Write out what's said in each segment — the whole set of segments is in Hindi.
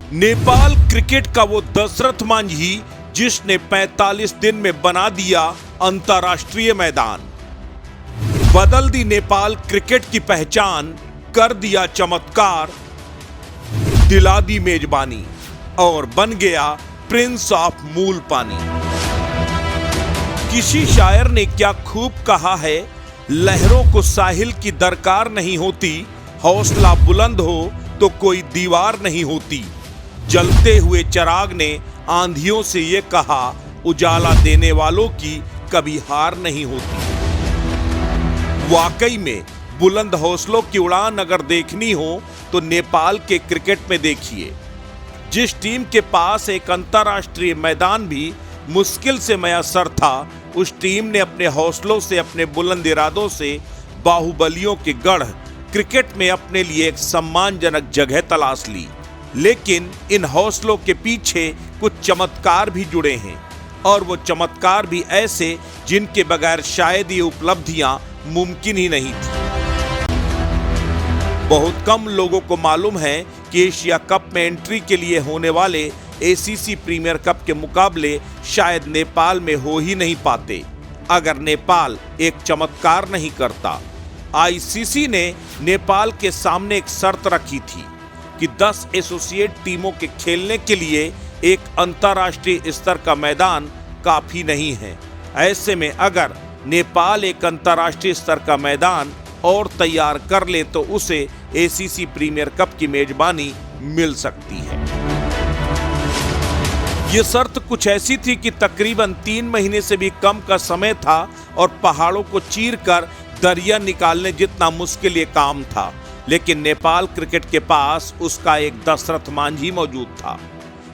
नेपाल क्रिकेट का वो दशरथ मांझी जिसने 45 दिन में बना दिया अंतर्राष्ट्रीय मैदान, बदल दी नेपाल क्रिकेट की पहचान, कर दिया चमत्कार, दिला दी मेजबानी और बन गया प्रिंस ऑफ मूल पानी। किसी शायर ने क्या खूब कहा है, लहरों को साहिल की दरकार नहीं होती, हौसला बुलंद हो तो कोई दीवार नहीं होती। जलते हुए चिराग ने आंधियों से ये कहा, उजाला देने वालों की कभी हार नहीं होती। वाकई में बुलंद हौसलों की उड़ान अगर देखनी हो तो नेपाल के क्रिकेट में देखिए। जिस टीम के पास एक अंतर्राष्ट्रीय मैदान भी मुश्किल से मयस्सर था, उस टीम ने अपने हौसलों से, अपने बुलंद इरादों से बाहुबलियों के गढ़ क्रिकेट में अपने लिए एक सम्मानजनक जगह तलाश ली। लेकिन इन हौसलों के पीछे कुछ चमत्कार भी जुड़े हैं, और वो चमत्कार भी ऐसे जिनके बगैर शायद ये उपलब्धियां मुमकिन ही नहीं थी। बहुत कम लोगों को मालूम है कि एशिया कप में एंट्री के लिए होने वाले एसीसी प्रीमियर कप के मुकाबले शायद नेपाल में हो ही नहीं पाते अगर नेपाल एक चमत्कार नहीं करता। आईसीसी ने नेपाल के सामने एक शर्त रखी थी कि 10 एसोसिएट टीमों के खेलने के लिए एक अंतर्राष्ट्रीय स्तर का मैदान काफी नहीं है। ऐसे में अगर नेपाल एक अंतर्राष्ट्रीय स्तर का मैदान और तैयार कर ले तो उसे एसीसी प्रीमियर कप की मेजबानी मिल सकती है। ये शर्त कुछ ऐसी थी कि तकरीबन 3 महीने से भी कम का समय था और पहाड़ों को चीरकर दरिया निकालने जितना मुश्किल ये काम था। लेकिन नेपाल क्रिकेट के पास उसका एक दशरथ मांझी मौजूद था,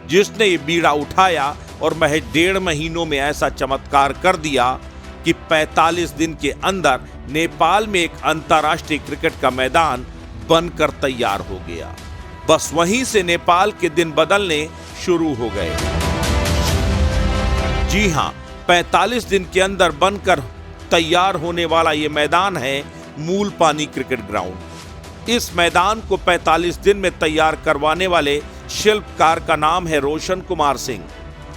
जिसने ये बीड़ा उठाया और महज 1.5 महीनों में ऐसा चमत्कार कर दिया कि 45 दिन के अंदर नेपाल में एक अंतर्राष्ट्रीय क्रिकेट का मैदान बनकर तैयार हो गया। बस वहीं से नेपाल के दिन बदलने शुरू हो गए। जी हां, 45 दिन के अंदर बनकर तैयार होने वाला ये मैदान है मूल पानी क्रिकेट ग्राउंड। इस मैदान को 45 दिन में तैयार करवाने वाले शिल्पकार का नाम है Roshan Kumar Singh.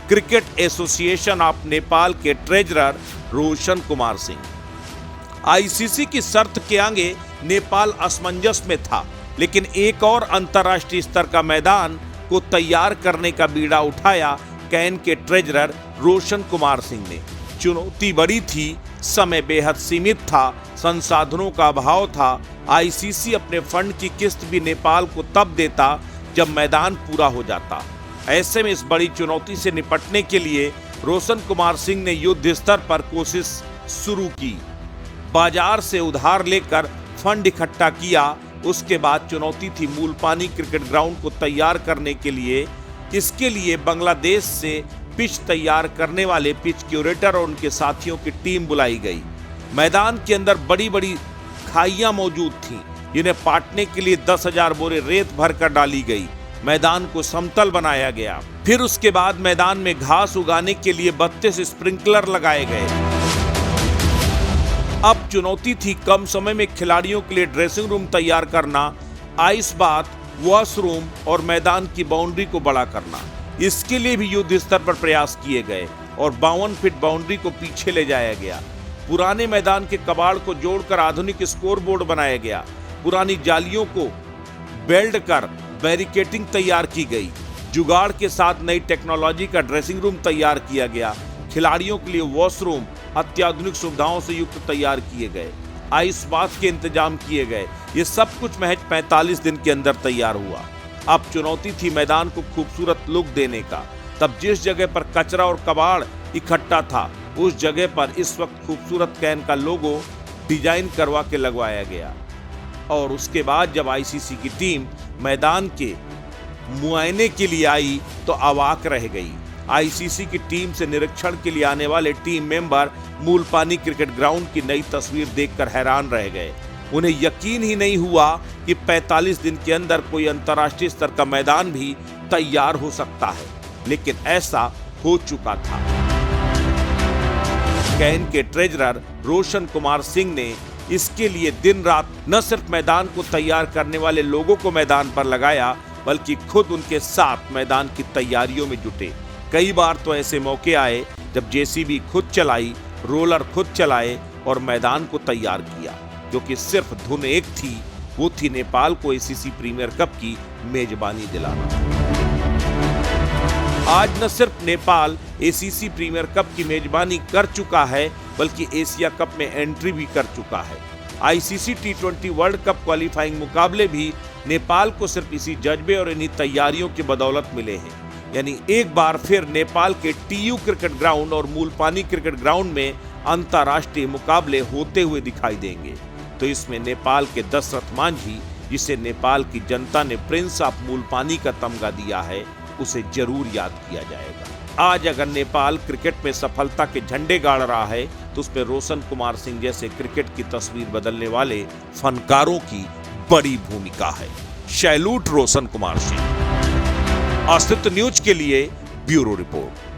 Cricket association of Nepal के ट्रेजरर रोशन कुमार सिंह। आईसीसी की शर्त के आगे नेपाल असमंजस में था, लेकिन एक और अंतर्राष्ट्रीय स्तर का मैदान को तैयार करने का बीड़ा उठाया कैन के ट्रेजरर रोशन कुमार सिंह ने। चुनौती बड़ी थी, समय बेहद सीमित था, संसाधनों का अभाव था। आईसीसी अपने फंड की किस्त भी नेपाल को तब देता जब मैदान पूरा हो जाता। ऐसे में इस बड़ी चुनौती से निपटने के लिए रोशन कुमार सिंह ने युद्ध स्तर पर कोशिश शुरू की। बाजार से उधार लेकर फंड इकट्ठा किया। उसके बाद चुनौती थी मूल पानी क्रिकेट ग्राउंड को तैयार करने के लिए। इसके लिए बांग्लादेश से पिच तैयार करने वाले पिच क्यूरेटर और उनके साथियों की टीम बुलाई गई। मैदान के अंदर बड़ी बड़ी खाइयां मौजूद थीं, जिन्हें पाटने के लिए 10,000 बोरे रेत भरकर डाली गई। मैदान को समतल बनाया गया। फिर उसके बाद मैदान में घास उगाने के लिए 32 स्प्रिंकलर लगाए गए। अब चुनौती थी कम समय में खिलाड़ियों के लिए ड्रेसिंग रूम तैयार करना, आइस बाथ, वॉशरूम और मैदान की बाउंड्री को बड़ा करना। इसके लिए भी युद्ध स्तर पर प्रयास किए गए और 52 फीट बाउंड्री को पीछे ले जाया गया। पुराने मैदान के कबाड़ को जोड़कर आधुनिक स्कोर बोर्ड बनाया गया। पुरानी जालियों को वेल्ड कर बैरिकेटिंग तैयार की गई। जुगाड़ के साथ नई टेक्नोलॉजी का ड्रेसिंग रूम तैयार किया गया। खिलाड़ियों के लिए वॉशरूम अत्याधुनिक सुविधाओं से युक्त तैयार किए गए। आइस बाथ के इंतजाम किए गए। ये सब कुछ महज 45 दिन के अंदर तैयार हुआ। अब चुनौती थी मैदान को खूबसूरत लुक देने का। तब जिस जगह पर कचरा और कबाड़ इकट्ठा था, उस जगह पर इस वक्त खूबसूरत कैन का लोगो डिजाइन करवा के लगवाया गया। और उसके बाद जब आईसीसी की टीम मैदान के मुआयने के लिए आई तो अवाक रह गई। आईसीसी की टीम से निरीक्षण के लिए आने वाले टीम मेंबर मूल पानी क्रिकेट ग्राउंड की नई तस्वीर देखकर हैरान रह गए। उन्हें यकीन ही नहीं हुआ कि 45 दिन के अंदर कोई अंतर्राष्ट्रीय स्तर का मैदान भी तैयार हो सकता है, लेकिन ऐसा हो चुका था। कैन के ट्रेजरर रोशन कुमार सिंह ने इसके लिए दिन रात न सिर्फ मैदान को तैयार करने वाले लोगों को मैदान पर लगाया, बल्कि खुद उनके साथ मैदान की तैयारियों में जुटे। कई बार तो ऐसे मौके आए जब जेसीबी खुद चलाई, रोलर खुद चलाए और मैदान को तैयार किया, क्योंकि सिर्फ धुन एक थी, वो थी नेपाल को एसीसी प्रीमियर कप की मेजबानी दिलाना। आज न सिर्फ नेपाल एसीसी प्रीमियर कप की मेजबानी कर चुका है, बल्कि एशिया कप में एंट्री भी कर चुका है। आईसीसी टी20 वर्ल्ड कप क्वालिफाइंग मुकाबले भी नेपाल को सिर्फ इसी जज्बे और इन्हीं तैयारियों की बदौलत मिले हैं। यानी एक बार फिर नेपाल के टीयू क्रिकेट ग्राउंड और मूलपानी क्रिकेट ग्राउंड में अंतर्राष्ट्रीय मुकाबले होते हुए दिखाई देंगे। तो इसमें नेपाल के दशरथ मांझी, जिसे नेपाल की जनता ने प्रिंस ऑफ मूलपानी का तमगा दिया है, उसे जरूर याद किया जाएगा। आज अगर नेपाल क्रिकेट में सफलता के झंडे गाड़ रहा है, तो उसमें रोशन कुमार सिंह जैसे क्रिकेट की तस्वीर बदलने वाले फनकारों की बड़ी भूमिका है। सैल्यूट रोशन कुमार सिंह। अस्तित्व न्यूज के लिए ब्यूरो रिपोर्ट।